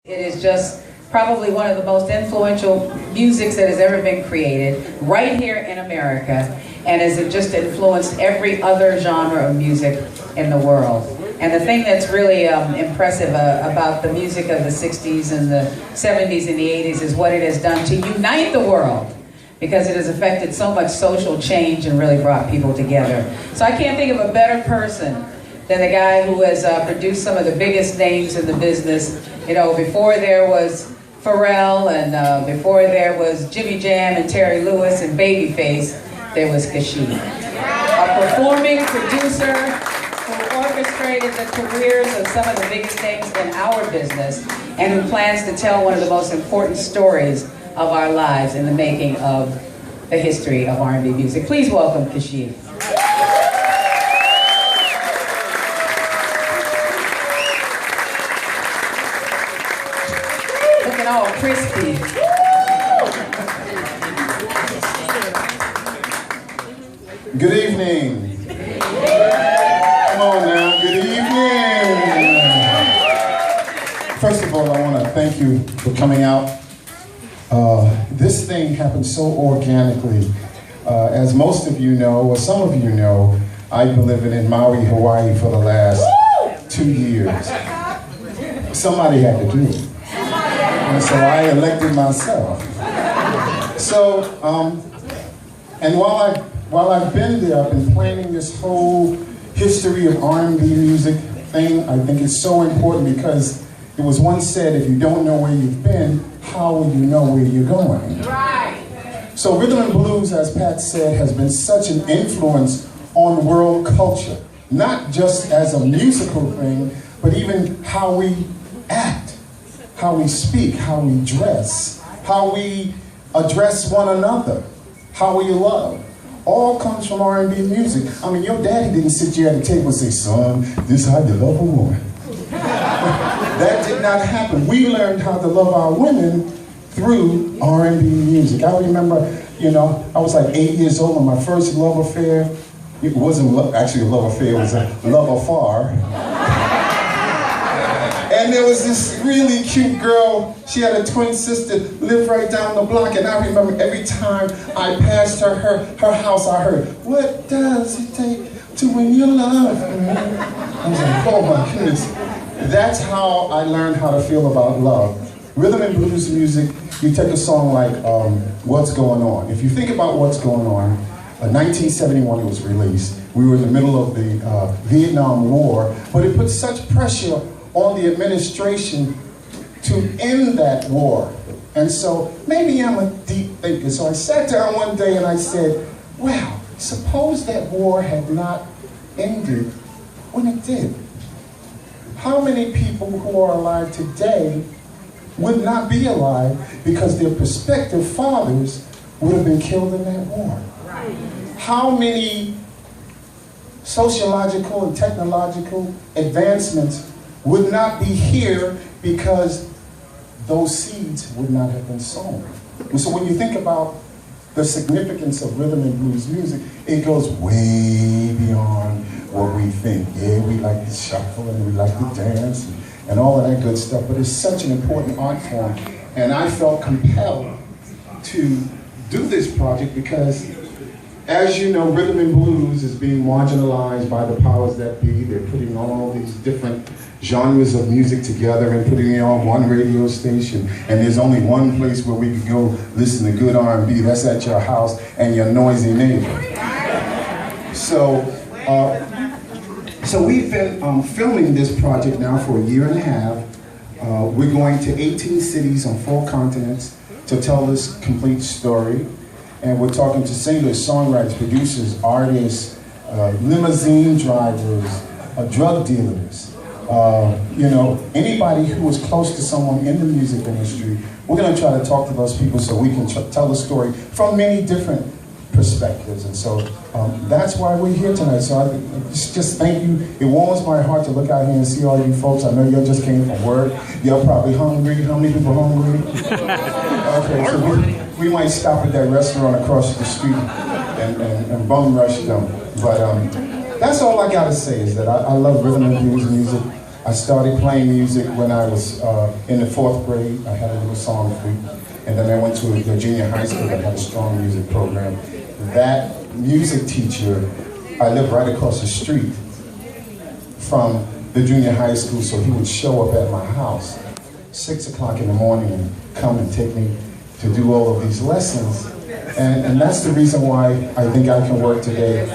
It is just probably one of the most influential musics that has ever been created right here in America, and has just influenced every other genre of music in the world. And the thing that's really impressive about the music of the 60s and the 70s and the 80s is what it has done to unite the world, because it has affected so much social change and really brought people together. So I can't think of a better person than the guy who has produced some of the biggest names in the business. You know, before there was Pharrell, and before there was Jimmy Jam and Terry Lewis and Babyface, there was KASHIF. A performing producer who orchestrated the careers of some of the biggest names in our business, and who plans to tell one of the most important stories of our lives in the making of the history of R&B music. Please welcome KASHIF. Looking all crispy. Good evening. Come on now, good evening. First of all, I want to thank you for coming out. This thing happened so organically. As most of you know, or some of you know, I've been living in Maui, Hawaii for the last 2 years. Somebody had to do it. And so I elected myself. So, and while I've been there, I've been planning this whole history of R&B music thing. I think it's so important because it was once said, if you don't know where you've been, how will you know where you're going? Right. So rhythm and blues, as Pat said, has been such an influence on world culture. Not just as a musical thing, but even how we act, how we speak, how we dress, how we address one another, how we love. All comes from R&B music. I mean, your daddy didn't sit you at the table and say, son, this is how you love a woman. That did not happen. We learned how to love our women through R&B music. I remember, you know, I was like 8 years old and my first love affair, it wasn't actually a love affair, it was a love affair. And there was this really cute girl, she had a twin sister, lived right down the block, and I remember every time I passed her house, I heard, what does it take to win your love? I was like, oh my goodness. That's how I learned how to feel about love. Rhythm and blues music, you take a song like What's Going On. If you think about What's Going On, 1971 it was released. We were in the middle of the Vietnam War, but it put such pressure on the administration to end that war. And so maybe I'm a deep thinker. So I sat down one day and I said, wow, suppose that war had not ended when it did. How many people who are alive today would not be alive because their prospective fathers would have been killed in that war? How many sociological and technological advancements would not be here because those seeds would not have been sown? And so when you think about the significance of rhythm and blues music, it goes way beyond what we think. Yeah, we like to shuffle and we like to dance and all of that good stuff, but it's such an important art form. And I felt compelled to do this project because, as you know, rhythm and blues is being marginalized by the powers that be. They're putting all these different genres of music together and putting it on one radio station, and there's only one place where we can go listen to good R&B. That's at your house and your noisy neighbor. So we've been filming this project now for a year and a half. We're going to 18 cities on 4 continents to tell this complete story. And we're talking to singers, songwriters, producers, artists, limousine drivers, drug dealers. You know, anybody who is close to someone in the music industry. We're going to try to talk to those people so we can tell the story from many different perspectives. And so that's why we're here tonight. So I just thank you. It warms my heart to look out here and see all you folks. I know you just came from work. You're probably hungry. How many people are hungry? Okay, so we might stop at that restaurant across the street and bum rush them. But that's all I got to say is that I love rhythm and blues music. I started playing music when I was in the 4th grade. I had a little song group. And then I went to a junior high school that had a strong music program. That music teacher, I lived right across the street from the junior high school, so he would show up at my house 6 o'clock in the morning and come and take me to do all of these lessons. And that's the reason why I think I can work today.